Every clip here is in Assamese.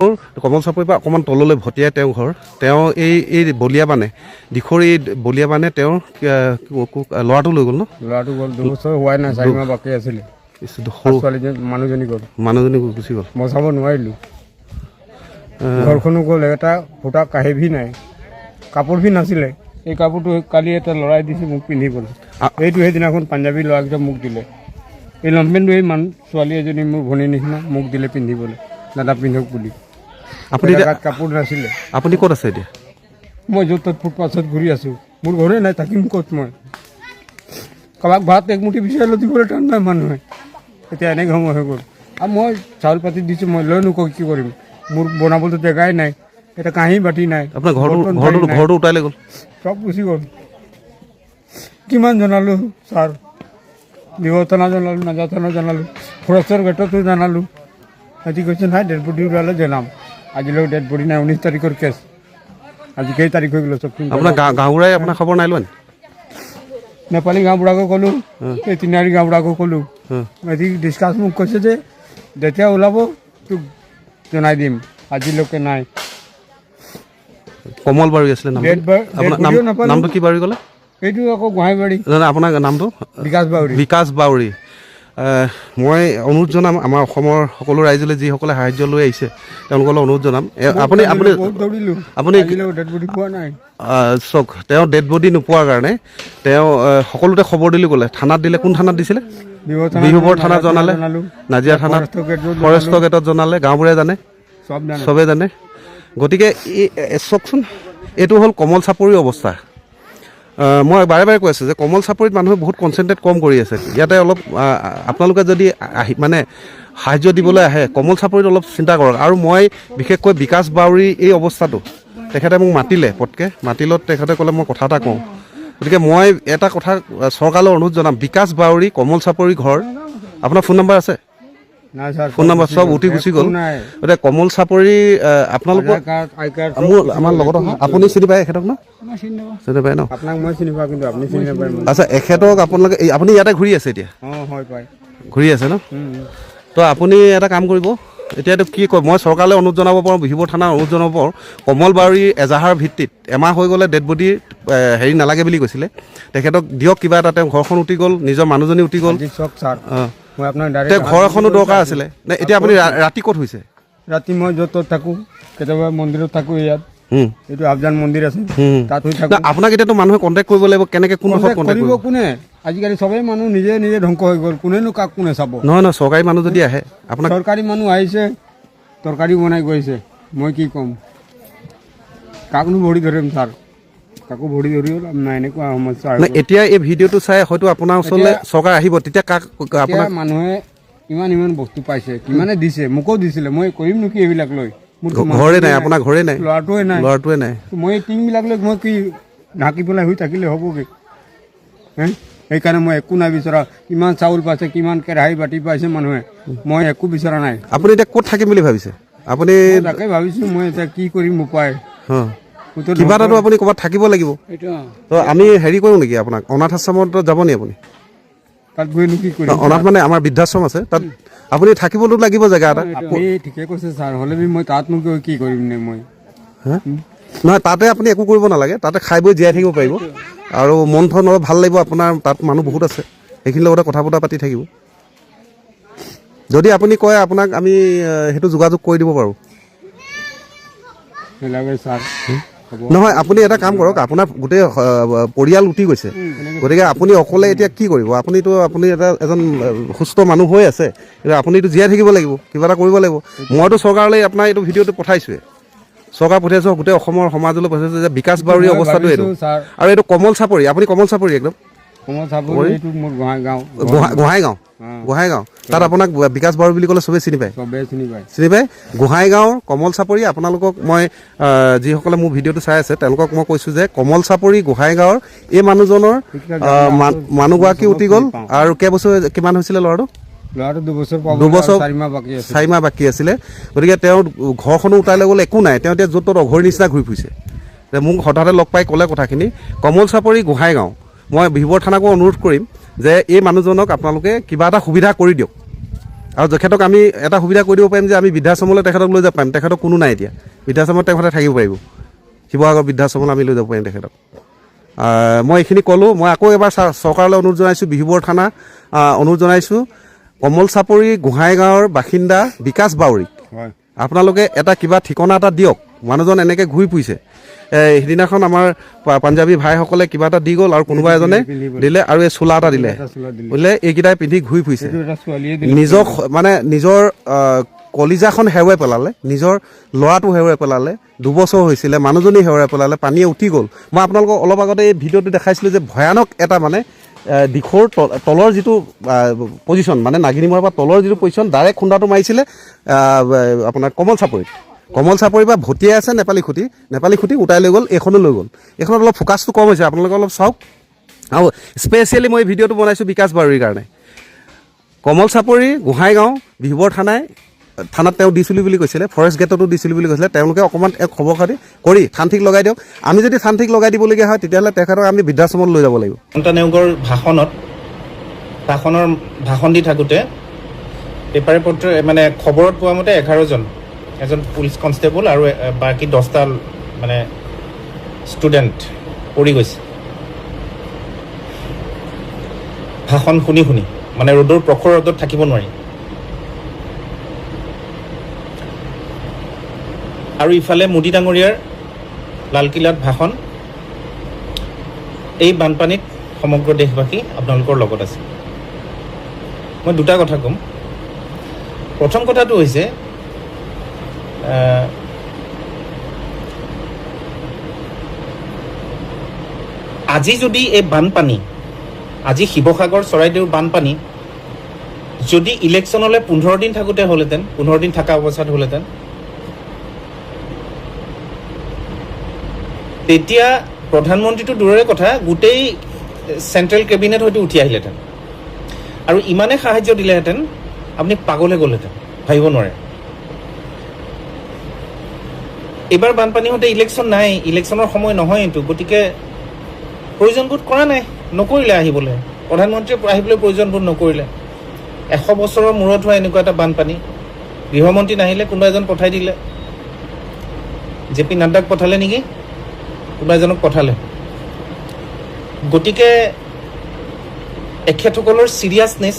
কমল চাপৰিৰ পৰা অকণমান তললৈ ভটিয়াই তেওঁৰ ঘৰ তেওঁ এই বলিয়াবানে দিখৰ এই বলিয়াবানে তেওঁৰ ল'ৰাটো লৈ গ'ল ন ল'ৰাটো গ'ল 2 বছৰ হোৱাই নাই 4 মাহ বাকী আছিলে মানুহজনী গুচি গ'ল বচাব নোৱাৰিলোঁ ঘৰখনো গ'ল এটা ফুটা কাঁহী নাই কাপোৰ নাছিলে এই কাপোৰটো কালি এটা লৰাই দিছে মোক পিন্ধিবলৈ এইটো সেইদিনাখন পাঞ্জাবী ল'ৰাকেইটা মোক দিলে এই লম্পেণ্টটো এই ছোৱালী এজনী মোৰ ভনীৰ নিচিনা মোক দিলে পিন্ধিবলৈ দাদা পিন্ধক বুলি আপুনি কাপোৰ নাছিলে আপুনি ক'ত আছে এতিয়া মই য'ত ত'ত ফুটপাথত ঘূৰি আছোঁ মোৰ ঘৰে নাই থাকিম ক'ত মই কাৰোবাক ভাত একমুঠি বিচাৰিলে দিবলৈ টান নাই মানুহে এতিয়া এনেকৈ সময় হৈ গ'ল আৰু মই চাউল পাতি দিছোঁ মই লৈ নোকওঁ কি কৰিম মোৰ বনাবলৈ জেগাই নাই এটা কাঁহী বাতি নাই আপোনাৰ ঘৰটো উটাই লৈ গ'ল চব গুচি গ'ল কিমান জনালোঁ ছাৰ ডিব্ৰু থানা জনালোঁ নাজা থানা জনালোঁ ফৰেষ্টৰ গেটতো জনালোঁ আজি কৈছে নাই ডেড বডি ওলালে জনাম আজিলৈ ডেড বডি নাই 19 তাৰিখৰ কেছ আজি কেই তাৰিখ হৈ গ'ল চব আপোনাৰ গাঁওবুঢ়াই আপোনাৰ খবৰ নাই লোৱা নেপালী গাঁওবুঢ়াকো ক'লোঁ এই তিনিআলি গাঁওবুঢ়াকো ক'লোঁ আজি ডিছকাছ মোক কৈছে যে যেতিয়া ওলাব তোক জনাই দিম আজিলৈকে নাই কমল বাৰী আছিলে নামটো কি বাৰী ক'লে এইটো আকৌ গোহাঁইবাৰী আপোনাৰ নামটো বিকাশ বাউৰী মই অনুৰোধ জনাম আমাৰ অসমৰ সকলো ৰাইজলৈ যিসকলে সাহাৰ্য লৈ আহিছে তেওঁলোকলৈ অনুৰোধ জনাম আপুনি চাওক তেওঁ ডেড বডি নোপোৱাৰ কাৰণে তেওঁ সকলোতে খবৰ দিলোঁ ক'লে থানাত দিলে কোন থানাত দিছিলে বিহুবৰ থানাত জনালে নাজিৰা থানাত ফৰেষ্ট গেটত জনালে গাঁওবুঢ়াই জানে চবেই জানে গতিকে চাওকচোন এইটো হ'ল কমল চাপৰিৰ অৱস্থা মই বাৰে বাৰে কৈ আছোঁ যে কমল চাপৰিত মানুহে বহুত কনচেনট্ৰেট কম কৰি আছে ইয়াতে অলপ আপোনালোকে যদি মানে সাহাৰ্য দিবলৈ আহে কমল চাপৰিত অলপ চিন্তা কৰক আৰু মই বিশেষকৈ বিকাশ বাউৰী এই অৱস্থাটো তেখেতে মোক মাতিলে পটকৈ মাতিলত তেখেতে ক'লে মই কথা এটা কওঁ গতিকে মই এটা কথা চৰকাৰলৈ অনুৰোধ জনাম বিকাশ বাউৰী কমল চাপৰি ঘৰ আপোনাৰ ফোন নম্বৰ আছে ফোন নম্বৰ চব উঠি গুচি গ'ল গতিকে কমল চাপৰি আপোনালোকৰ আমাৰ লগত আপুনি চিনি পায় এখেতক ন চিনি পায় ন আচ্ছা এখেতক আপোনালোকে আপুনি ইয়াতে ঘূৰি আছে এতিয়া ঘূৰি আছে ন তো আপুনি এটা কাম কৰিব এতিয়াতো কি কয় মই চৰকাৰলৈ অনুৰোধ জনাব পাৰোঁ বিহুবৰ থানাৰ অনুৰোধ জনাব পাৰোঁ কমল বাউৰী এজাহাৰ ভিত্তিত এমাহ হৈ গ'লে ডেড বডি হেৰি নালাগে বুলি কৈছিলে তেখেতক দিয়ক কিবা এটা তেওঁ ঘৰখন উঠি গ'ল নিজৰ মানুহজনী উঠি গ'ল তেওঁ ঘৰ এখনো দৰকাৰ আছিলে নে এতিয়া আপুনি ৰাতি ক'ত হৈছে ৰাতি মই য'ত ত'ত থাকোঁ কেতিয়াবা মন্দিৰত থাকোঁ ইয়াত এইটো আফজান মন্দিৰ আছে তাত হৈ থাকোঁ আপোনাক এতিয়াতো মানুহে কণ্টেক্ট কৰিব লাগিব কেনেকৈ কোন কৰিব কোনে আজিকালি চবেই মানুহ নিজে নিজে ধ্বংস হৈ গ'ল কোনেনো কাক কোনে চাব নহয় চৰকাৰী মানুহ যদি আহে আপোনাক চৰকাৰী মানুহ আহিছে তৰকাৰী বনাই গৈছে মই কি ক'ম কাকনো ভৰি ধৰিম ছাৰ কাকো ভৰি ধৰিও নাই এনেকুৱা সমস্যা এতিয়া এই ভিডিঅ'টো চাই হয়তো আপোনাৰ ওচৰলৈ চৰকাৰ আহিব তেতিয়া কাক আপোনাৰ মানুহে ইমান বস্তু পাইছে কিমানে দিছে মোকো দিছিলে মই কৰিম নেকি এইবিলাক লৈ ঘৰে নাই আপোনাৰ ঘৰে নাই ল'ৰাটোৱে নাই মই টিংবিলাক লৈ মই কি ঢাকি পেলাই হৈ থাকিলে হ'বগৈ সেইকাৰণে মই একো নাই বিচৰা কিমান চাউল পাইছে কিমান কেৰাহী বাতি পাইছে মানুহে মই একো বিচৰা নাই আপুনি এতিয়া ক'ত থাকিম বুলি ভাবিছে আপুনি তাকে ভাবিছোঁ মই এতিয়া কি কৰিম উপায় কিবা এটাতো আপুনি ক'ৰবাত থাকিব লাগিব তো আমি হেৰি কৰোঁ নেকি আপোনাক অনাথ আশ্ৰমত যাব নি আপুনি তাত গৈনো কি কৰিম অনাথ মানে আমাৰ বৃদ্ধাশ্ৰম আছে তাত আপুনি থাকিবতো লাগিব জেগা এটা ঠিকে কৈছে ছাৰ হ'লে মই তাতনো কি কৰিম নে মই নহয় তাতে আপুনি একো কৰিব নালাগে তাতে খাই বৈ জীয়াই থাকিব পাৰিব আৰু মন ধন অলপ ভাল লাগিব আপোনাৰ তাত মানুহ বহুত আছে সেইখিনিৰ লগতে কথা বতৰা পাতি থাকিব যদি আপুনি কয় আপোনাক আমি সেইটো যোগাযোগ কৰি দিব পাৰোঁ নহয় আপুনি এটা কাম কৰক আপোনাৰ গোটেই পৰিয়াল উঠি গৈছে গতিকে আপুনি অকলে এতিয়া কি কৰিব আপুনি এজন সুস্থ মানুহ হৈ আছে আপুনিতো জীয়াই থাকিব লাগিব কিবা এটা কৰিব লাগিব মইতো চৰকাৰলৈ আপোনাৰ এইটো ভিডিঅ'টো পঠাইছোৱে চৰকাৰ পঠিয়াইছোঁ গোটেই অসমৰ সমাজলৈ পঠিয়াইছোঁ যে বিকাশ বাউৰী অৱস্থাটো এইটো আৰু এইটো কমল চাপৰি আপুনি কমল চাপৰি একদম গোহাঁইগাঁও তাত আপোনাক বিকাশ বাউৰী বুলি ক'লে চবেই চিনি পায় গোহাঁইগাঁৱৰ কমল চাপৰি আপোনালোকক মই যিসকলে মোৰ ভিডিঅ'টো চাই আছে তেওঁলোকক মই কৈছোঁ যে কমল চাপৰি গোহাঁইগাঁৱৰ এই মানুহজনৰ মানুহগৰাকী উঠি গ'ল আৰু কেইবছৰ কিমান হৈছিলে ল'ৰাটো 2 বছৰ 4 মাহ বাকী আছিলে গতিকে তেওঁৰ ঘৰখনো উটাই লৈ গ'লে একো নাই তেওঁ এতিয়া য'ত ত'ত অঘৰীৰ নিচিনা ঘূৰি ফুৰিছে মোক হঠাতে লগ পাই ক'লে কথাখিনি কমল চাপৰি গোহাঁইগাঁও মই বিহুবৰ থানাকো অনুৰোধ কৰিম যে এই মানুহজনক আপোনালোকে কিবা এটা সুবিধা কৰি দিয়ক আৰু তেখেতক আমি এটা সুবিধা কৰি দিব পাৰিম যে আমি বৃদ্ধাশ্ৰমলৈ তেখেতক লৈ যাব পাৰিম। তেখেতক কোনো নাই এতিয়া, বৃদ্ধাশ্ৰমত তেখেতে থাকিব পাৰিব। শিৱসাগৰ বৃদ্ধাশ্ৰমলৈ আমি লৈ যাব পাৰিম তেখেতক। মই এইখিনি ক'লোঁ। মই আকৌ এবাৰ চৰকাৰলৈ অনুৰোধ জনাইছোঁ, বিহুবৰ থানা অনুৰোধ জনাইছোঁ, কমল চাপৰি গোহাঁইগাঁৱৰ বাসিন্দা বিকাশ বাউৰীক আপোনালোকে এটা কিবা ঠিকনা এটা দিয়ক। মানুহজন এনেকৈ ঘূৰি ফুৰিছে। সিদিনাখন আমাৰ পাঞ্জাবী ভাইসকলে কিবা এটা দি গ'ল আৰু কোনোবা এজনে দিলে আৰু এই চোলা এটা দিলে, বোলে এইকেইটাই পিন্ধি ঘূৰি ফুৰিছে। নিজক মানে নিজৰ কলিজাখন হেৰুৱাই পেলালে, নিজৰ ল'ৰাটো হেৰুৱাই পেলালে, 2 বছৰ হৈছিলে, মানুহজনী হেৰুৱাই পেলালে, পানীয়ে উঠি গ'ল। মই আপোনালোকক অলপ আগতে এই ভিডিঅ'টো দেখাইছিলোঁ যে ভয়ানক এটা মানে দিশৰ তলৰ যিটো পজিশ্যন, মানে নাগিনীমৰাৰ পৰা তলৰ যিটো পজিশ্যন, ডাইৰেক্ট খুন্দাটো মাৰিছিলে আপোনাৰ কমল চাপৰি বা ভটিয়াই আছে নেপালী খুটি উটাই লৈ গ'ল। এইখনো লৈ গ'ল। এইখনত অলপ ফ'কাছটো কম হৈছে, আপোনালোকে অলপ চাওক। আৰু স্পেচিয়েলি মই ভিডিঅ'টো বনাইছোঁ বিকাশ বাউৰীৰ কাৰণে। কমল চাপৰি গোহাঁইগাঁও বিহুবৰ থানাত তেওঁ দিছিলোঁ বুলি কৈছিলে, ফৰেষ্ট গেটতো দিছিলোঁ বুলি কৈছিলে। তেওঁলোকে অকণমান খবৰ খাতি কৰি থান ঠিক লগাই দিয়ক। আমি যদি থান ঠিক লগাই দিবলগীয়া হয় তেতিয়াহ'লে তেখেতক আমি বৃদ্ধাশ্ৰমত লৈ যাব লাগিব। মমতা নেওগৰ ভাষণ দি থাকোঁতে পেপাৰে পত্ৰে মানে খবৰত পোৱা মতে 11জন, এজন পুলিচ কনষ্টেবল আৰু বাকী 10টা মানে ষ্টুডেণ্ট পৰি গৈছে ভাষণ শুনি মানে প্ৰখৰ ৰ'দত থাকিব নোৱাৰি। আৰু ইফালে মোদী ডাঙৰীয়াৰ লালকিল্লাত ভাষণ। এই বানপানীত সমগ্ৰ দেশবাসী আপোনালোকৰ লগত আছে। মই 2টা কথা ক'ম। প্ৰথম কথাটো হৈছে আজি যদি এই বানপানী, আজি শিৱসাগৰ চৰাইদেউৰ বানপানী যদি ইলেকশ্যনলৈ 15 দিন থাকোঁতে হ'লহেঁতেন, 15 দিন থকা অৱস্থাত হ'লহেঁতেন, তেতিয়া প্ৰধানমন্ত্ৰীটো দূৰৰে কথা, গোটেই চেণ্ট্ৰেল কেবিনেট হয়তো উঠি আহিলেহেঁতেন আৰু ইমানে সাহায্য দিলেহেঁতেন আপুনি পাগল হৈ গ'লহেঁতেন, ভাবিব নোৱাৰে। এইবাৰ বানপানী হওঁতে ইলেকশ্যন নাই, ইলেকশ্যনৰ সময় নহয় এইটো, গতিকে প্ৰয়োজনবোধ কৰা নাই, নকৰিলে আহিবলৈ। প্ৰধানমন্ত্ৰীয়ে আহিবলৈ প্ৰয়োজনবোধ নকৰিলে। 100 বছৰৰ মূৰত হোৱা এনেকুৱা এটা বানপানী, গৃহমন্ত্ৰী নাহিলে, কোনোবা এজন পঠাই দিলে। JP নাড্ডাক পঠালে নেকি, কোনোবা এজনক পঠালে। গতিকে এখেতসকলৰ চিৰিয়াছনেছ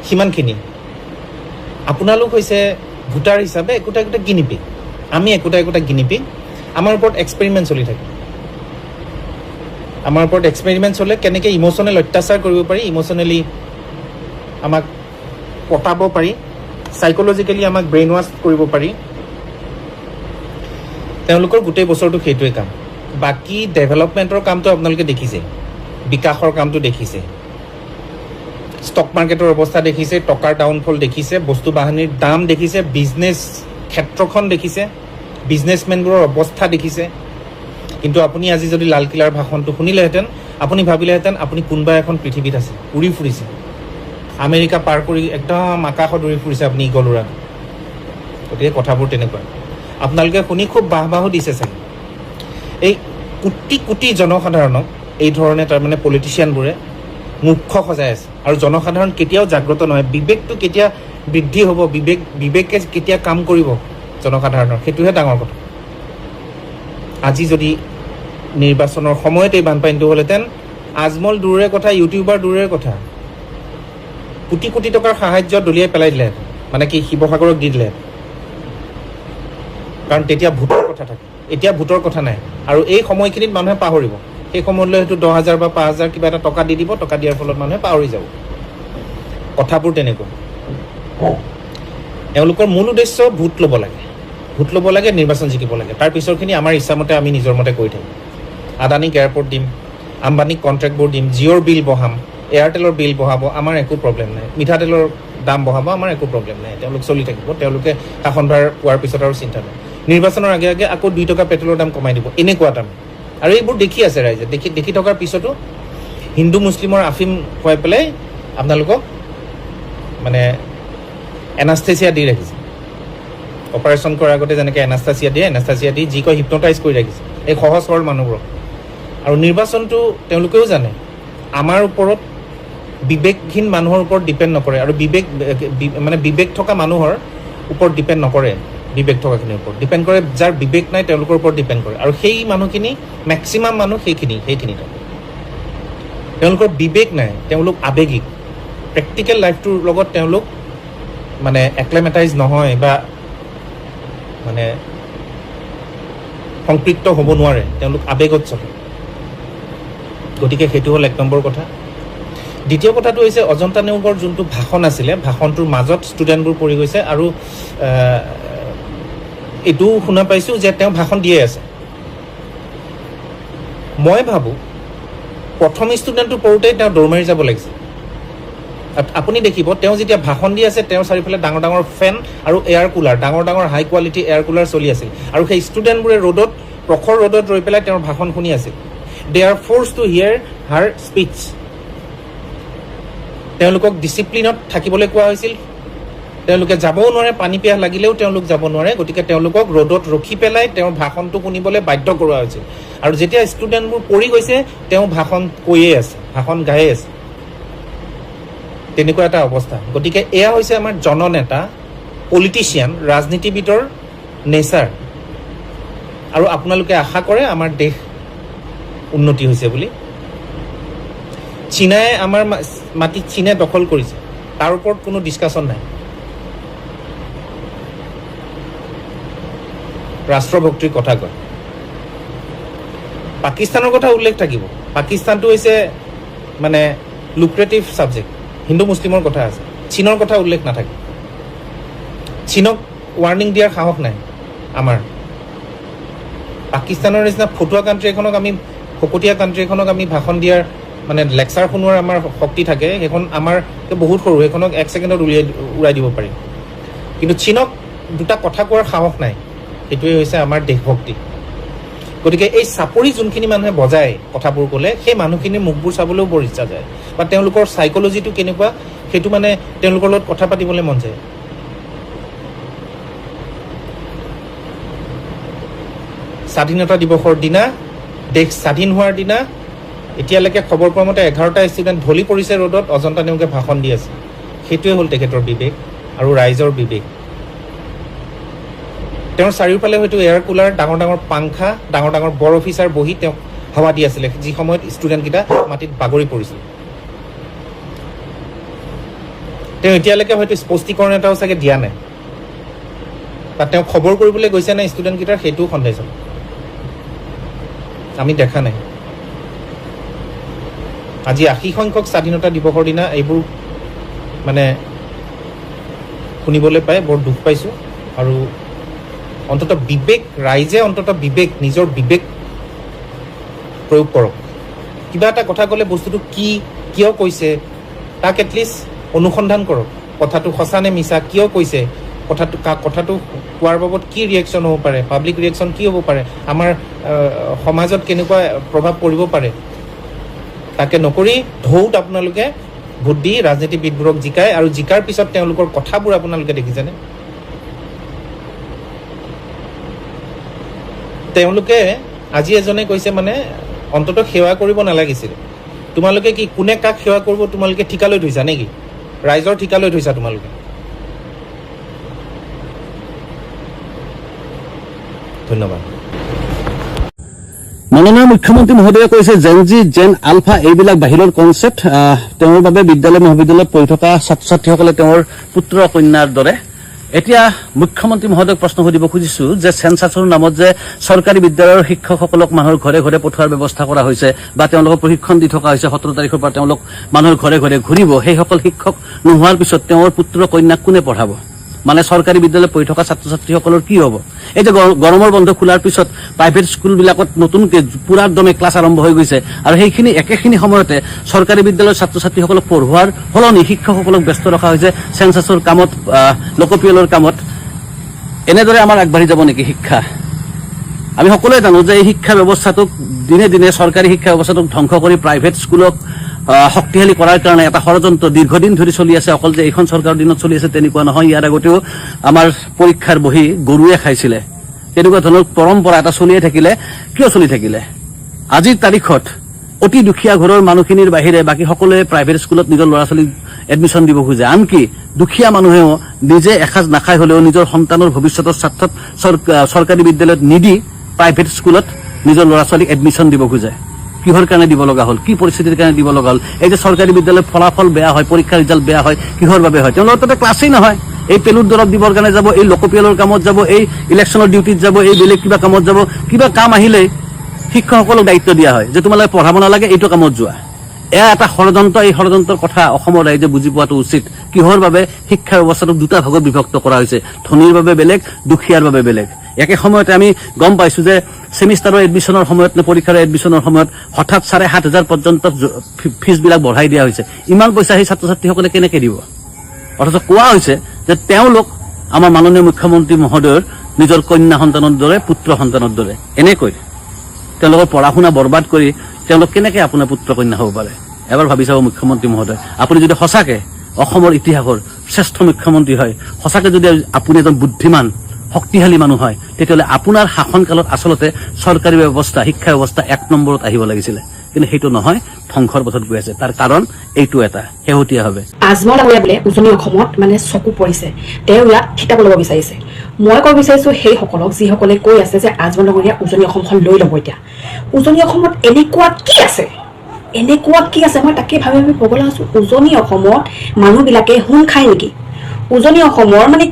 সিমানখিনি। আপোনালোক হৈছে ভোটাৰ হিচাপে একোটা গিনিপিক, আমি একোটা গিনিপিক। আমাৰ ওপৰত এক্সপেৰিমেণ্ট চলি থাকে। আমাৰ ওপৰত এক্সপেৰিমেণ্ট চলে, কেনেকৈ ইম'চনেল অত্যাচাৰ কৰিব পাৰি, ইম'চনেলি আমাক পতাব পাৰি, চাইক'লজিকেলি আমাক ব্ৰেইন ৱাছ কৰিব পাৰি। তেওঁলোকৰ গোটেই বছৰটো সেইটোৱে কাম। বাকী ডেভেলপমেণ্টৰ কামটো আপোনালোকে দেখিছে, বিকাশৰ কামটো দেখিছে, ষ্টক মাৰ্কেটৰ অৱস্থা দেখিছে, টকাৰ ডাউনফল দেখিছে, বস্তু বাহানিৰ দাম দেখিছে, বিজনেছ ক্ষেত্ৰখন দেখিছে, বিজনেছমেনবোৰৰ অৱস্থা দেখিছে। কিন্তু আপুনি আজি যদি লালকিল্লাৰ ভাষণটো শুনিলেহেঁতেন, আপুনি ভাবিলেহেঁতেন আপুনি কোনোবা এখন পৃথিৱীত আছে, উৰি ফুৰিছে, আমেৰিকা পাৰ কৰি একদম আকাশত উৰি ফুৰিছে আপুনি ইগল উৰাত। গতিকে কথাবোৰ তেনেকুৱা। আপোনালোকে শুনি খুব বাহবাহো দিছে চাগে। এই কোটি জনসাধাৰণক এই ধৰণে তাৰমানে পলিটিচিয়ানবোৰে মুখ্য সজাই আছে আৰু জনসাধাৰণ কেতিয়াও জাগ্ৰত নহয়। বিবেকটো কেতিয়া বৃদ্ধি হ'ব, বিবেকে কেতিয়া কাম কৰিব জনসাধাৰণৰ, সেইটোহে ডাঙৰ কথা। আজি যদি নিৰ্বাচনৰ সময়ত এই বানপানীটো হ'লহেঁতেন, আজমল দূৰৰে কথা, ইউটিউবাৰ দূৰৰে কথা, কোটি টকাৰ সাহায্য দলিয়াই পেলাই দিলেহেঁতেন, মানে কি শিৱসাগৰক দি দিলেহেঁতেন। কাৰণ তেতিয়া ভোটৰ কথা থাকে, এতিয়া ভোটৰ কথা নাই। আৰু এই সময়খিনিত মানুহে পাহৰিব, সেই সময়লৈ হয়তো 10,000 বা 5,000 কিবা এটা টকা দি দিব, টকা দিয়াৰ ফলত মানুহে পাহৰি যাব। কথাবোৰ তেনেকুৱা। এওঁলোকৰ মূল উদ্দেশ্য ভোট ল'ব লাগে, নিৰ্বাচন জিকিব লাগে। তাৰ পিছৰখিনি আমাৰ ইচ্ছামতে আমি নিজৰ মতে কৰি থাকিম। আদানীক এয়াৰপৰ্ট দিম, আম্বানীক কণ্ট্ৰেক্টবোৰ দিম, জিঅ'ৰ বিল বঢ়াম, এয়াৰটেলৰ বিল বঢ়াব, আমাৰ একো প্ৰব্লেম নাই। মিঠাতেলৰ দাম বঢ়াব, আমাৰ একো প্ৰব্লেম নাই। তেওঁলোক চলি থাকিব, তেওঁলোকে শাসনভাৰ পোৱাৰ পিছত আৰু চিন্তা নাই। নিৰ্বাচনৰ আগে আকৌ 2 টকা পেট্ৰলৰ দাম কমাই দিব, এনেকুৱা দাম। আৰু এইবোৰ দেখি আছে ৰাইজে, দেখি থকাৰ পিছতো হিন্দু মুছলিমৰ আফিম খুৱাই পেলাই আপোনালোকক মানে এনাস্থেচিয়া দি ৰাখিছে। অপাৰেশ্যন কৰাৰ আগতে যেনেকৈ এনাস্থেচিয়া দি যি কয় হিপনটাইজ কৰি ৰাখিছে এই সহজ সৰল মানুহবোৰক। আৰু নিৰ্বাচনটো তেওঁলোকেও জানে আমাৰ ওপৰত বিবেকহীন মানুহৰ ওপৰত ডিপেণ্ড নকৰে আৰু মানে বিবেক থকা মানুহৰ ওপৰত ডিপেণ্ড নকৰে, বিবেক থকাখিনিৰ ওপৰত ডিপেণ্ড কৰে, যাৰ বিবেক নাই তেওঁলোকৰ ওপৰত ডিপেণ্ড কৰে। আৰু সেই মানুহখিনি মেক্সিমাম মানুহ সেইখিনি তেওঁলোকৰ বিবেক নাই, তেওঁলোক আৱেগিক, প্ৰেক্টিকেল লাইফটোৰ লগত তেওঁলোক মানে এক্লেমেটাইজ নহয় বা মানে সংপৃক্ত হ'ব নোৱাৰে, তেওঁলোক আৱেগত চলে। গতিকে সেইটো হ'ল 1 নম্বৰ কথা। দ্বিতীয় কথাটো হৈছে অজন্তা নেওগৰ যোনটো ভাষণ আছিলে, ভাষণটোৰ মাজত ষ্টুডেণ্টবোৰ পৰি গৈছে আৰু এইটোও শুনা পাইছোঁ যে তেওঁ ভাষণ দিয়ে আছে। মই ভাবোঁ প্ৰথম ষ্টুডেণ্টটো পৰোঁতেই তেওঁ দৌৰ মাৰি যাব লাগিছে। আপুনি দেখিব তেওঁ যেতিয়া ভাষণ দি আছে তেওঁৰ চাৰিওফালে ডাঙৰ ডাঙৰ ফেন আৰু এয়াৰ কুলাৰ, ডাঙৰ ডাঙৰ হাই কোৱালিটি এয়াৰ কুলাৰ চলি আছিল আৰু সেই ষ্টুডেণ্টবোৰে প্ৰখৰ ৰ'দত ৰৈ পেলাই তেওঁৰ ভাষণ শুনি আছিল। দে আৰ ফ'ৰ্চ টু হিয়াৰ হাৰ স্পীচ। তেওঁলোকক ডিচিপ্লিনত থাকিবলৈ কোৱা হৈছিল, তেওঁলোকে যাবও নোৱাৰে, পানী পিয়াহ লাগিলেও তেওঁলোক যাব নোৱাৰে, গতিকে তেওঁলোকক ৰ'দত ৰখি পেলাই তেওঁৰ ভাষণটো শুনিবলৈ বাধ্য কৰোৱা হৈছিল। আৰু যেতিয়া ষ্টুডেণ্টবোৰ পৰি গৈছে তেওঁ ভাষণ কৈয়ে আছে, ভাষণ গায়ে আছে, তেনেকুৱা এটা অৱস্থা। গতিকে এয়া হৈছে আমাৰ জননেতা, পলিটিচিয়ান, ৰাজনীতিবিদৰ নেচাৰ। আৰু আপোনালোকে আশা কৰে আমাৰ দেশ উন্নতি হৈছে বুলি। চীনাই আমাৰ মাটিত চীনে দখল কৰিছে, তাৰ ওপৰত কোনো ডিছকাশ্যন নাই। ৰাষ্ট্ৰভক্তিৰ কথা কয়। পাকিস্তানৰ কথা উল্লেখ থাকিব। পাকিস্তানটো হৈছে মানে লুক্ৰেটিভ ছাবজেক্ট, হিন্দু মুছলিমৰ কথা আছে, চীনৰ কথা উল্লেখ নাথাকে। চীনক ৱাৰ্ণিং দিয়াৰ সাহস নাই আমাৰ। পাকিস্তানৰ নিচিনা ফটুৱা কাণ্ট্ৰি এখনক আমি, ফকটীয়া কাণ্ট্ৰি এখনক আমি ভাষণ দিয়াৰ মানে লেকচাৰ শুনোৱাৰ আমাৰ শক্তি থাকে, সেইখন আমাৰ বহুত সৰু, সেইখনক 1 ছেকেণ্ডত উৰাই দিব পাৰি। কিন্তু চীনক দুটা কথা কোৱাৰ সাহস নাই, সেইটোৱে হৈছে আমাৰ দেশভক্তি। গতিকে এই চাপৰি যোনখিনি মানুহে বজায় কথাবোৰ ক'লে, সেই মানুহখিনিৰ মুখবোৰ চাবলৈও বৰ ইচ্ছা যায়, বা তেওঁলোকৰ চাইক'লজিটো কেনেকুৱা সেইটো মানে তেওঁলোকৰ লগত কথা পাতিবলৈ মন যায়। স্বাধীনতা দিৱসৰ দিনা, দেশ স্বাধীন হোৱাৰ দিনা, এতিয়ালৈকে খবৰ পোৱা মতে 11টা ষ্টুডেণ্ট ঢলি পৰিছে ৰ'দত, অজন্তা নেওগে ভাষণ দি আছে। সেইটোৱে হ'ল তেখেতৰ বিবেক আৰু ৰাইজৰ বিবেক। তেওঁৰ চাৰিওফালে হয়তো এয়াৰ কুলাৰ, ডাঙৰ ডাঙৰ পাংখা, ডাঙৰ ডাঙৰ বৰ অফিচাৰ বহি তেওঁক হাৱা দি আছিলে, যি সময়ত ষ্টুডেণ্টকেইটা মাটিত বাগৰি পৰিছিল। তেওঁ এতিয়ালৈকে হয়তো স্পষ্টীকৰণ এটাও চাগে দিয়া নাই, বা তেওঁ খবৰ কৰিবলৈ গৈছে নাই ষ্টুডেণ্টকেইটাৰ, সেইটোও সন্দেহজনক। আমি দেখা নাই। আজি 80 স্বাধীনতা দিৱসৰ দিনা এইবোৰ মানে শুনিবলৈ পাই বৰ দুখ পাইছোঁ। আৰু অন্ততঃ বিবেক, ৰাইজে অন্ততঃ বিবেক, নিজৰ বিবেক প্ৰয়োগ কৰক। কিবা এটা কথা ক'লে বস্তুটো কি, কিয় কৈছে তাক এটলিষ্ট অনুসন্ধান কৰক। কথাটো সঁচা নে মিছা, কিয় কৈছে, কথাটো কোৱাৰ বাবদ কি ৰিয়েকশ্যন হ'ব পাৰে, পাব্লিক ৰিয়েকশ্যন কি হ'ব পাৰে, আমাৰ সমাজত কেনেকুৱা প্ৰভাৱ পৰিব পাৰে, তাকে নকৰি ঢৌত আপোনালোকে ভোট দি ৰাজনীতিবিদবোৰক জিকায়, আৰু জিকাৰ পিছত তেওঁলোকৰ কথাবোৰ আপোনালোকে দেখিছেনে? তেওঁলোকে আজি এজনে কৈছে মানে অন্ততঃ সেৱা কৰিব নালাগিছিল। তোমালোকে কি কোনে কাক সেৱা কৰিব তোমালোকে ঠিকা লৈ থৈছা নেকি? ৰাইজৰ ঠিকা লৈ থৈছা তোমালোকে? ধন্যবাদ। মাননীয় মুখ্যমন্ত্ৰী মহোদয়ে কৈছে জেনজি, জেন আলফা এইবিলাক বাহিৰৰ কনচেপ্ট, তেওঁৰ বাবে বিদ্যালয় মহাবিদ্যালয়ত পঢ়ি থকা ছাত্ৰ ছাত্ৰীসকলে তেওঁৰ পুত্ৰ কন্যাৰ দৰে। এতিয়া মুখ্যমন্ত্ৰী মহোদয়ক প্ৰশ্ন সুধিব খুজিছো যে চেঞ্চাছৰ নামত যে চৰকাৰী বিদ্যালয়ৰ শিক্ষকসকলক মানুহৰ ঘৰে ঘৰে পঠোৱাৰ ব্যৱস্থা কৰা হৈছে বা তেওঁলোকক প্ৰশিক্ষণ দি থকা হৈছে, 17 তাৰিখৰ পৰা তেওঁলোক মানুহৰ ঘৰে ঘৰে ঘূৰিব, সেইসকল শিক্ষক নোহোৱাৰ পিছত তেওঁৰ পুত্ৰ কন্যাক কোনে পঢ়াব? মানে চৰকাৰী বিদ্যালয়ত পঢ়ি থকা ছাত্ৰ ছাত্ৰীসকলৰ কি হ'ব? এই যে গৰমৰ বন্ধ খোলাৰ পিছত প্ৰাইভেট স্কুলবিলাকত নতুনকৈ পুৰা দমে ক্লাছ আৰম্ভ হৈ গৈছে, আৰু সেইখিনি একেখিনি সময়তে চৰকাৰী বিদ্যালয়ৰ ছাত্ৰ ছাত্ৰীসকলক পঢ়োৱাৰ সলনি শিক্ষকসকলক ব্যস্ত ৰখা হৈছে চেঞ্চাছৰ কামত, লোকপিয়লৰ কামত। এনেদৰে আমাৰ আগবাঢ়ি যাব নেকি শিক্ষা? আমি সকলোৱে জানো যে এই শিক্ষা ব্যৱস্থাটোক দিনে দিনে চৰকাৰী শিক্ষা ব্যৱস্থাটোক ধ্বংস কৰি প্ৰাইভেট স্কুলক শক্তিশালী কৰাৰ কাৰণে এটা ষড়যন্ত্ৰ দীৰ্ঘদিন ধৰি চলি আছে। অকল যে এইখন চৰকাৰৰ দিনত চলি আছে তেনেকুৱা নহয়, ইয়াৰ আগতেও আমাৰ পৰীক্ষাৰ বহি গৰুৱে খাইছিলে। তেনেকুৱা ধৰণৰ পৰম্পৰা এটা চলিয়ে থাকিলে। কিয় চলি থাকিলে? আজিৰ তাৰিখত অতি দুখীয়া ঘৰৰ মানুহখিনিৰ বাহিৰে বাকী সকলোৱে প্ৰাইভেট স্কুলত নিজৰ ল'ৰা ছোৱালীক এডমিশ্যন দিব খোজে। আনকি দুখীয়া মানুহেও নিজে এসাঁজ নাখাই হলেও নিজৰ সন্তানৰ ভৱিষ্যতৰ স্বাৰ্থত চৰকাৰী বিদ্যালয়ত নিদি প্ৰাইভেট স্কুলত নিজৰ ল'ৰা ছোৱালীক এডমিশ্যন দিব খোজে। কিহৰ কাৰণে দিব লগা হ'ল, কি পৰিস্থিতিৰ কাৰণে দিব লগা হ'ল? এই যে চৰকাৰী বিদ্যালয়ৰ ফলাফল বেয়া হয়, পৰীক্ষাৰ ৰিজাল্ট বেয়া হয়, কিহৰ বাবে হয়? তেওঁলোকৰ তাতে ক্লাছেই নহয়। এই পেলুৰ দৰৱ দিবৰ কাৰণে যাব, এই লোকপিয়লৰ কামত যাব, এই ইলেকশ্যনৰ ডিউটিত যাব, এই বেলেগ কিবা কামত যাব। কিবা কাম আহিলেই শিক্ষকসকলক দায়িত্ব দিয়া হয় যে তোমালোকে পঢ়াব নালাগে, এইটো কামত যোৱা। এয়া এটা ষড়যন্ত্ৰ। এই ষড়যন্ত্ৰৰ কথা অসমৰ ৰাইজে বুজি পোৱাটো উচিত। কিহৰ বাবে শিক্ষা ব্যৱস্থাটোক দুটা ভাগত বিভক্ত কৰা হৈছে, ধনীৰ বাবে বেলেগ, দুখীয়াৰ বাবে বেলেগ। একে সময়তে আমি গম পাইছো যে ছেমিষ্টাৰৰ এডমিশ্যনৰ সময়ত নে পৰীক্ষাৰ এডমিশ্যনৰ সময়ত হঠাৎ 7,500 পৰ্যন্ত ফিজবিলাক বঢ়াই দিয়া হৈছে। ইমান পইচা সেই ছাত্ৰ ছাত্ৰীসকলে কেনেকে দিব? অথচ কোৱা হৈছে যে তেওঁলোক আমাৰ মাননীয় মুখ্যমন্ত্ৰী মহোদয়ৰ নিজৰ কন্যা সন্তানৰ দৰে, পুত্ৰ সন্তানৰ দৰে। এনেকৈ তেওঁলোকৰ পঢ়া শুনা বৰবাদ কৰি তেওঁলোক কেনেকে আপোনাৰ পুত্ৰ কন্যা হ'ব পাৰে? এবাৰ ভাবি চাব মুখ্যমন্ত্ৰী মহোদয়, আপুনি যদি সঁচাকে অসমৰ ইতিহাসৰ শ্ৰেষ্ঠ মুখ্যমন্ত্ৰী হয়, সঁচাকে যদি আপুনি এজন বুদ্ধিমান শক্তিশালী মানুহ হয়, তেতিয়াহ'লে আপোনাৰ শাসনকালত আচলতে চৰকাৰী ব্যৱস্থা, শিক্ষা ব্যৱস্থা 1 নম্বৰত আহিব লাগিছিলে। কিন্তু সেইটো নহয়, ধ্বংসৰ পথত গৈ আছে। তাৰ কাৰণ এইটো এটা শেহতীয়াভাৱে আজমল ডাঙৰীয়া বোলে উজনি অসমত মানে চকু পৰিছে, তেওঁ ইয়াত থিতাপ ল'ব বিচাৰিছে। মই ক'ব বিচাৰিছো সেইসকলক যিসকলে কৈ আছে যে আজমল ডাঙৰীয়া উজনি অসমখন লৈ ল'ব। এতিয়া উজনি অসমত এনেকুৱা কি আছে, এনেকুৱা কি আছে? মই তাকে ভাবি ভাবি ক'বলৈ আছো, উজনি অসমত মানুহবিলাকে সোণ খায় নেকি? উজনি অসমৰ মানে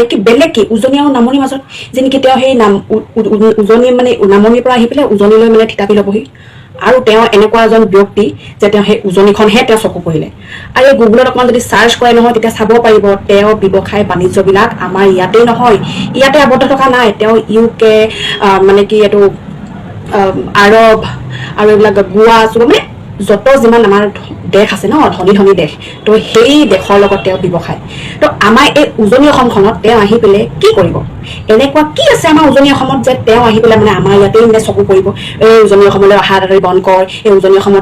কি বেলেগ কি? উজনি আৰু নামনিৰ মাজত যেনেকৈ তেওঁ সেই উজনি মানে নামনিৰ পৰা আহি পেলাই উজনিলৈ মানে থিতাপি ল'বহি। আৰু তেওঁ এনেকুৱা এজন ব্যক্তি যে তেওঁ সেই উজনিখনহে তেওঁ চকু পৰিলে। আৰু এই গুগলত অকণমান যদি চাৰ্চ কৰে নহয়, তেতিয়া চাব পাৰিব তেওঁৰ ব্যৱসায় বাণিজ্যবিলাক আমাৰ ইয়াতেই নহয়, ইয়াতে আবদ্ধ থকা নাই। তেওঁ UK মানে কি এইটো আৰৱ আৰু এইবিলাক গোৱা মানে যত যিমান আমাৰ দেশ আছে ন, ধনী ধনী দেশ, তো সেই দেশৰ লগত তেওঁ ব্যৱসায়। তো আমাৰ এই উজনি অসমখনত তেওঁ আহি পেলাই কি কৰিব? এনেকুৱা কি আছে আমাৰ উজনি অসমত যে তেওঁ আহি পেলাই মানে আমাৰ ইয়াতেই মানে চকু পৰিব? এই উজনি অসমলৈ অহা বন্ধ কৰ, এই উজনি অসমত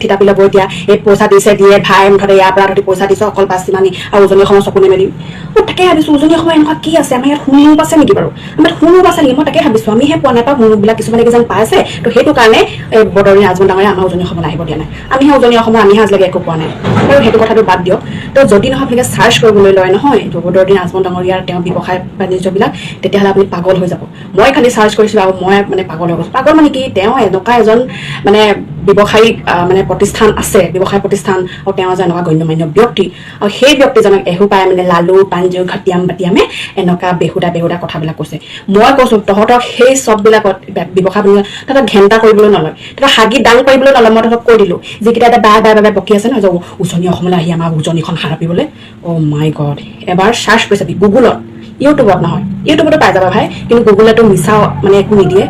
থিতাপি ল'ব। এতিয়া এই পইচা দিছে, দিয়ে ভাই মুঠতে ইয়াৰ পৰা তহঁতি পইচা দিছ অকল পাঁচ মানি, আৰু উজনি অসমত চকু নেমেলি। মই তাকে ভাবিছোঁ উজনি অসমত এনেকুৱা কি আছে? আমাৰ ইয়াত সোণ আছে নেকি বাৰু? আমাৰ সোণ আছে নেকি? মই তাকে ভাবিছোঁ। আমিহে পোৱা নাই, সোণবিলাক কিছুমানে কিজান পাই আছে। তো সেইটো কাৰণে এই বদৰণি আজমল ডাঙৰীয়া আমাৰ উজনি অসমত আহিব দিয়া নাই। আমিহে উজনি অসমৰ, আমিহে আজিলৈকে একো পোৱা নাই। আৰু সেইটো কথাটো বাদ দিয়ক। তো যদি নহয় আপোনালোকে চাৰ্চ কৰিবলৈ লয় নহয় বদৰণি আজমল ডাঙৰীয়াৰ তেওঁ ব্যৱসায় বাণিজ্যবিলাক, তেতিয়াহ'লে আপুনি পাগল হৈ যাব। মই খালি চাৰ্চ কৰিছিলোঁ আৰু মই মানে পাগল হৈ গৈছোঁ। পাগল মানে কি? তেওঁ এনেকুৱা এজন মানে ব্যৱসায়িক মানে প্ৰতিষ্ঠান আছে, ব্যৱসায় প্ৰতিষ্ঠান, আৰু তেওঁ এজন এনেকুৱা গণ্যমান্য ব্যক্তি। আৰু সেই ব্যক্তিজনক এসোপাই মানে লালু পাঞ্জু ঘাটিয়াম বাটিয়ামে এনেকুৱা বেহুদা কথাবিলাক কৈছে। মই কৈছোঁ তহঁতক সেই চববিলাকত ব্যৱসায় বাণিজ্য তহঁতক ঘেণ্টা কৰিবলৈ নলয়, তহঁতক হাগি দাং কৰিবলৈ নলয়। মই তহঁতক কৈ দিলোঁ যিকেইটা এটা বাৰে বকি আছে নহয় যে উজনি অসমলৈ আহি আমাৰ উজনিখন সাৰাপিবলৈ। অ' মাই গড, এবাৰ চাৰ্চ কৰি চাবি গুগলত, ইউটিউবত নহয়। ইউটিউবতো পাই যাবা ভাই, কিন্তু গুগলতো মিছা মানে একো নিদিয়ে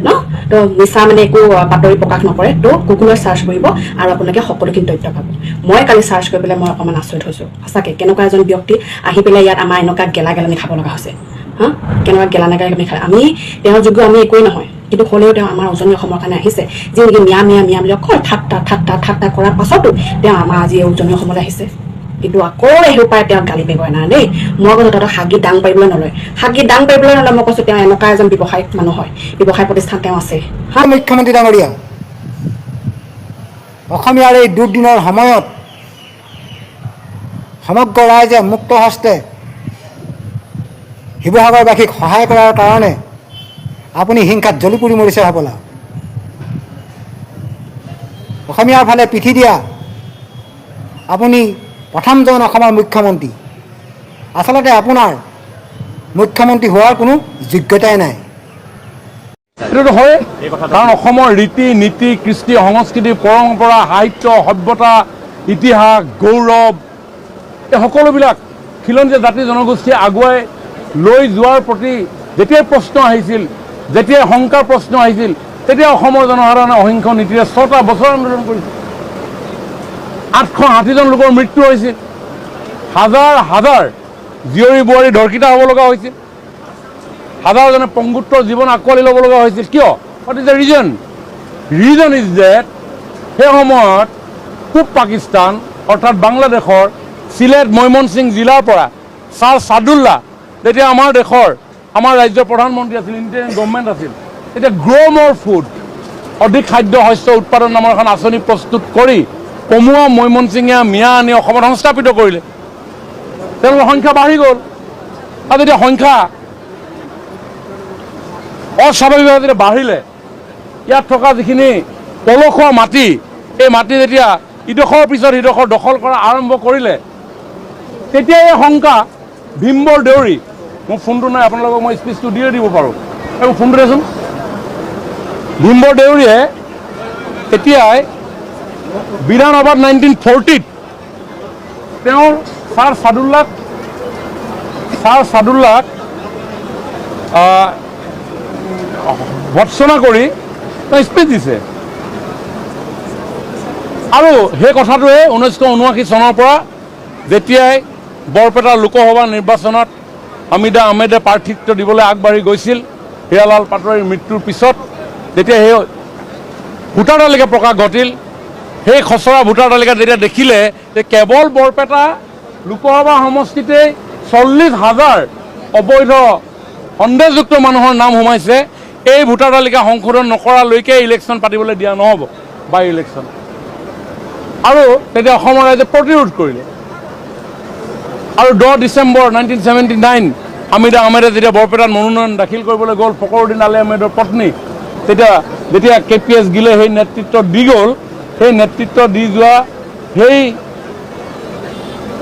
ন, তো মিছা মানে একো বাতৰি প্ৰকাশ নকৰে। তো গুগলত চাৰ্চ কৰিব আৰু আপোনালোকে সকলোখিনি তথ্য পাব। মই কালি চাৰ্চ কৰি পেলাই মই অকণমান আচৰিত হৈছোঁ সঁচাকৈ, কেনেকুৱা এজন ব্যক্তি আহি পেলাই ইয়াত আমাৰ এনেকুৱা গেলানি খাব লগা হৈছে। কেনেকুৱা গেলানি খায়। আমি তেওঁৰ যোগ্য আমি একোৱেই নহয়, কিন্তু হ'লেও তেওঁ আমাৰ উজনি অসমৰ কাৰণে আহিছে। যি নেকি মিয়া বুলি অকল ঠাট্টা কৰাৰ পাছতো তেওঁ আমাৰ আজি উজনি অসমলৈ আহিছে। কিন্তু আকৌ এসোপাই তেওঁক গালি পাৰিব নাই দেই। মই কৈছোঁ তহঁতক হাগি দাং পাৰিবলৈ নলয়, মই কৈছোঁ তেওঁ এনেকুৱা এজন ব্যৱসায়িক মানুহ হয়, ব্যৱসায় প্ৰতিষ্ঠান তেওঁ আছে। মুখ্যমন্ত্ৰী ডাঙৰীয়া, অসমীয়াৰ এই দুৰ্দিনৰ সময়ত সমগ্ৰ ৰাইজে মুক্ত হস্তে শিৱসাগৰবাসীক সহায় কৰাৰ কাৰণে আপুনি হিংসাত জ্বলি পুৰি মৰিছে হ'বলা। অসমীয়াৰ ফালে পিঠি দিয়া আপুনি প্ৰথমজন অসমৰ মুখ্যমন্ত্ৰী। আচলতে আপোনাৰ মুখ্যমন্ত্ৰী হোৱাৰ কোনো যোগ্যতাই নাই। এইটোতো হয়, কাৰণ অসমৰ ৰীতি নীতি, কৃষ্টি সংস্কৃতি, পৰম্পৰা, সাহিত্য, সভ্যতা, ইতিহাস, গৌৰৱ, এই সকলোবিলাক খিলঞ্জীয়া জাতি জনগোষ্ঠীয়ে আগুৱাই লৈ যোৱাৰ প্ৰতি যেতিয়াই প্ৰশ্ন আহিছিল, যেতিয়াই শংকাৰ প্ৰশ্ন আহিছিল, তেতিয়া অসমৰ জনসাধাৰণে অহিংস নীতিৰে 6টা বছৰ আন্দোলন কৰিছিল। 860জন লোকৰ মৃত্যু হৈছিল, হাজাৰ জীয়ৰী বোৱাৰী ধৰ্ষিত হ'ব লগা হৈছিল, হাজাৰজনে পংগুত্বৰ জীৱন আঁকোৱালি ল'ব লগা হৈছিল। কিয়? What is the reason? Reason is that সেই সময়ত পূব পাকিস্তান অৰ্থাৎ বাংলাদেশৰ চিলেট ময়মনসিং জিলাৰ পৰা ছাৰ ছাদুল্লাহ, যেতিয়া আমাৰ দেশৰ আমাৰ ৰাজ্যৰ প্ৰধানমন্ত্ৰী আছিল, ইণ্ডিয়ান গভৰ্ণমেণ্ট আছিল, তেতিয়া গ্ৰ' মোৰ ফুড, অধিক খাদ্য শস্য উৎপাদন নামৰ এখন আঁচনি প্ৰস্তুত কৰি কমুৱা মৈমনছিঙীয়া মিয়া আনি অসমত সংস্থাপিত কৰিলে। তেওঁলোকৰ সংখ্যা বাঢ়ি গ'ল। আৰু যেতিয়া সংখ্যা অস্বাভাৱিকভাৱে যেতিয়া বাঢ়িলে, ইয়াত থকা যিখিনি পলসুৱা মাটি, এই মাটি যেতিয়া ইডোখৰৰ পিছত সিডোখৰ দখল কৰা আৰম্ভ কৰিলে, তেতিয়া এই শংকা ভীমবৰ দেউৰী, মোৰ ফোনটো নাই, আপোনালোকক মই স্পীচটো দিয়ে দিব পাৰোঁ, এই ফোনটো দেচোন। ভীমবৰ দেউৰীয়ে এতিয়াই বিধানসভাত 1940 তেওঁৰ ছাৰ চাদুল্লাক ভৎসনা কৰি তেওঁ স্পীচ দিছে। আৰু সেই কথাটোৱে 1979 চনৰ পৰা যেতিয়াই বৰপেটা লোকসভা নিৰ্বাচনত হামিদা আহমেদে প্ৰাৰ্থিত্ব দিবলৈ আগবাঢ়ি গৈছিল, হীৰালাল পাটোৱাৰীৰ মৃত্যুৰ পিছত যেতিয়া সেই ভোটাৰ তালিকা প্ৰকাশ ঘটিল, সেই খচৰা ভোটাৰ তালিকাত যেতিয়া দেখিলে যে কেৱল বৰপেটা লোকসভা সমষ্টিতেই 40,000 অবৈধ সন্দেহযুক্ত মানুহৰ নাম সোমাইছে, এই ভোটাৰ তালিকা সংশোধন নকৰালৈকে ইলেকশ্যন পাতিবলৈ দিয়া নহ'ব, বাই ইলেকশ্যন। আৰু তেতিয়া অসমৰ ৰাইজে প্ৰতিৰোধ কৰিলে। আৰু 10 ডিচেম্বৰ 1979 হামিদা আহমেদে যেতিয়া বৰপেটাত মনোনয়ন দাখিল কৰিবলৈ গ'ল, ফখৰুদ্দিন আলী আহমেদৰ পত্নী, যেতিয়া KPS গিলে সেই নেতৃত্ব দি গ'ল, সেই নেতৃত্ব দি যোৱা সেই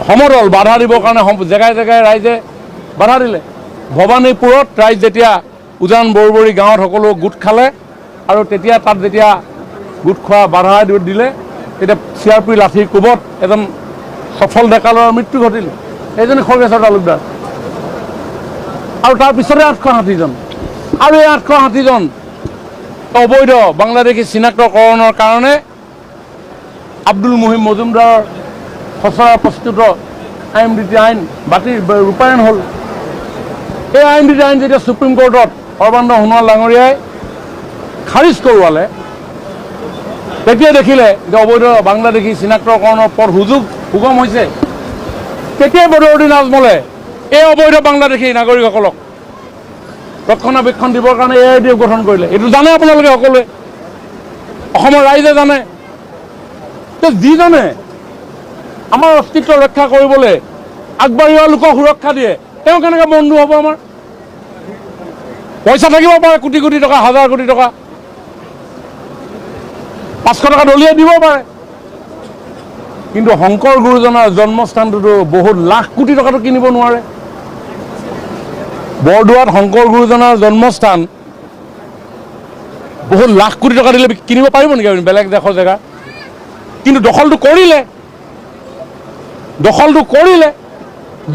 সমদল বাধা দিবৰ কাৰণে জেগাই জেগাই ৰাইজে বাধা দিলে। ভৱানীপুৰত ৰাইজ যেতিয়া উজান বৰবৰী গাঁৱত সকলো গোট খালে, আৰু তেতিয়া তাত যেতিয়া গোট খোৱা বাধা দিলে, তেতিয়া CRP লাঠিৰ কোবত এজন সফল ডেকা ল'ৰাৰ মৃত্যু ঘটিল, এইজনে খগেশ্বৰ তালুকদাৰ। আৰু তাৰপিছতে 860 জন, আৰু এই 860 জন অবৈধ বাংলাদেশী চিনাক্তকৰণৰ কাৰণে আব্দুল মুহিম মজুমদাৰৰ খচৰা প্ৰস্তুত IMDT আইন ৰূপায়ণ হ'ল। এই IMDT আইন যেতিয়া সুপ্ৰিম কোৰ্টত সৰ্বানন্দ সোণোৱাল ডাঙৰীয়াই খাৰিজ কৰোৱালে, তেতিয়া দেখিলে যে অবৈধ বাংলাদেশী চিনাক্তকৰণৰ পথ সুগম হৈছে। তেতিয়াই বদৰুদ্দিন আজমলে এই অবৈধ বাংলাদেশী নাগৰিকসকলক ৰক্ষণাবেক্ষণ দিবৰ কাৰণে AIDF গঠন কৰিলে। এইটো জানে আপোনালোকে সকলোৱে, অসমৰ ৰাইজে জানে। যিজনে আমাৰ অস্তিত্ব ৰক্ষা কৰিবলৈ আগবাঢ়ি অহা লোকক সুৰক্ষা দিয়ে, তেওঁ কেনেকৈ বন্ধু হ'ব আমাৰ? পইচা থাকিব পাৰে কোটি কোটি টকা, 1000 কোটি টকা, 500 টকা দলিয়াই দিব পাৰে, কিন্তু শংকৰ গুৰুজনাৰ জন্মস্থানটোতো বহুত লাখ কোটি টকাটো কিনিব নোৱাৰে। বৰদোৱাত শংকৰ গুৰুজনাৰ জন্মস্থান বহুত লাখ কোটি টকা দিলে কিনিব পাৰিব নেকি আপুনি বেলেগ দেশৰ জেগা? কিন্তু দখলটো কৰিলে।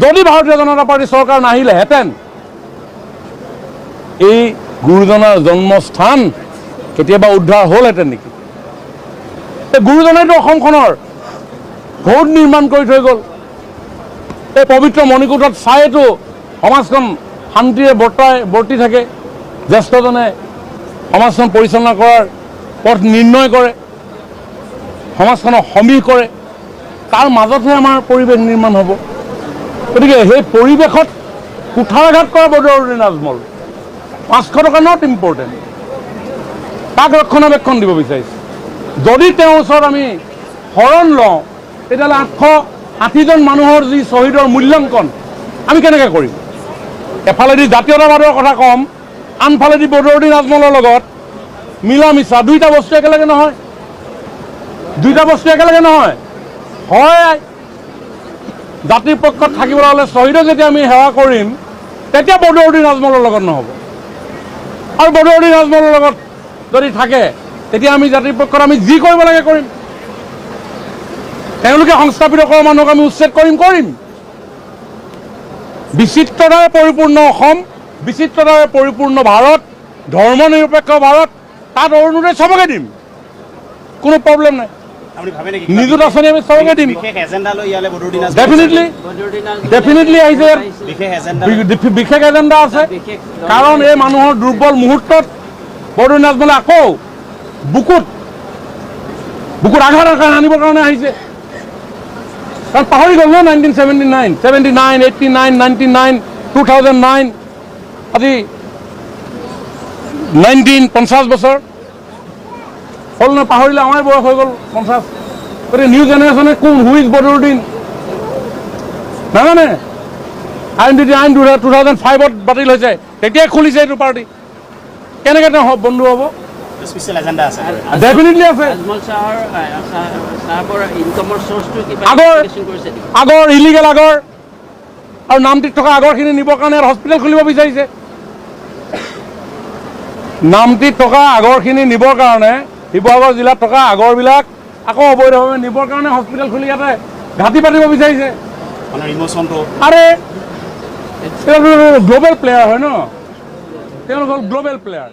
যদি ভাৰতীয় জনতা পাৰ্টি চৰকাৰ নাহিলেহেঁতেন, এই গুৰুজনাৰ জন্মস্থান কেতিয়াবা উদ্ধাৰ হ'লহেঁতেন নেকি? গুৰুজনাইতো অসমখনৰ ভোট নিৰ্মাণ কৰি থৈ গ'ল। এই পবিত্ৰ মণিকূটত চাইতো সমাজখন শান্তিৰে বৰ্তি থাকে। জ্যেষ্ঠজনে সমাজখন পৰিচালনা কৰাৰ পথ নিৰ্ণয় কৰে, সমাজখনক সমীহ কৰে, তাৰ মাজতহে আমাৰ পৰিৱেশ নিৰ্মাণ হ'ব। গতিকে সেই পৰিৱেশত কুঠাৰাঘাত কৰা বদৰুদ্দিন আজমল 500 টকা নট ইম্পৰ্টেণ্ট, তাক ৰক্ষণাবেক্ষণ দিব বিচাৰিছে। যদি তেওঁৰ ওচৰত আমি শৰণ লওঁ, তেতিয়াহ'লে 860 জন মানুহৰ যি শ্বহীদৰ মূল্যাংকন আমি কেনেকৈ কৰিম? এফালেদি জাতীয়তাবাদৰ কথা ক'ম, আনফালেদি বদৰুদ্দিন আজমলৰ লগত মিলা মিছা, দুইটা বস্তু একেলগে নহয়। হয়, জাতিৰ পক্ষত থাকিবলৈ হ'লে শ্বহীদক যেতিয়া আমি সেৱা কৰিম, তেতিয়া বদৰুদ্দিন আজমলৰ লগত নহ'ব। আৰু বদৰুদ্দিন আজমলৰ লগত যদি থাকে, তেতিয়া আমি জাতিৰ পক্ষত আমি যি কৰিব লাগে কৰিম। তেওঁলোকে সংস্থাপিত কৰা মানুহক আমি উচ্ছেদ কৰিম। বিচিত্ৰতাৰে পৰিপূৰ্ণ অসম, বিচিত্ৰতাৰে পৰিপূৰ্ণ ভাৰত, ধৰ্ম নিৰপেক্ষ ভাৰত, তাত অৰুণোদয় চবকে দিম, কোনো প্ৰব্লেম নাই। নিযুত আঁচনি আমি চবকে দিম। ডেফিনেটলি আহিছে, বিশেষ এজেণ্ডা আছে। কাৰণ এই মানুহৰ দুৰ্বল মুহূৰ্তত বদৰুদ্দিন আজমলে আকৌ বুকুত আঘাত আনিবৰ কাৰণে আহিছে। কাৰণ পাহৰি গ'ল ন 1979, 79, 89, 99, 2009, আজি 50 বছৰ। হ'ল নে পাহৰিলে, আমাৰ বয়স হৈ গ'ল 50। গতিকে নিউ জেনেৰেশ্যনে কোন হুইজ বদৰুদ্দিন নাজানে। আইন 2005ত বাতিল হৈছে, তেতিয়াই খুলিছে এইটো পাৰ্টি। কেনেকৈ তেওঁ বন্ধু হ'ব? ডেফিনেটলি আছে। আগৰ ইলিগেল আগৰ আৰু নামটিত থকা আগৰখিনি নিবৰ কাৰণে হস্পিটেল খুলিব বিচাৰিছে। নামটিত থকা আগৰখিনি নিবৰ কাৰণে শিৱসাগৰ জিলাত থকা আগৰবিলাক আকৌ অবৈধভাৱে নিবৰ কাৰণে হস্পিটেল খুলি ইয়াতে ঘাটি পাতিব বিচাৰিছে। আৰে গ্ল'বেল প্লেয়াৰ হয় ন, তেওঁলোক হ'ল গ্ল'বেল প্লেয়াৰ।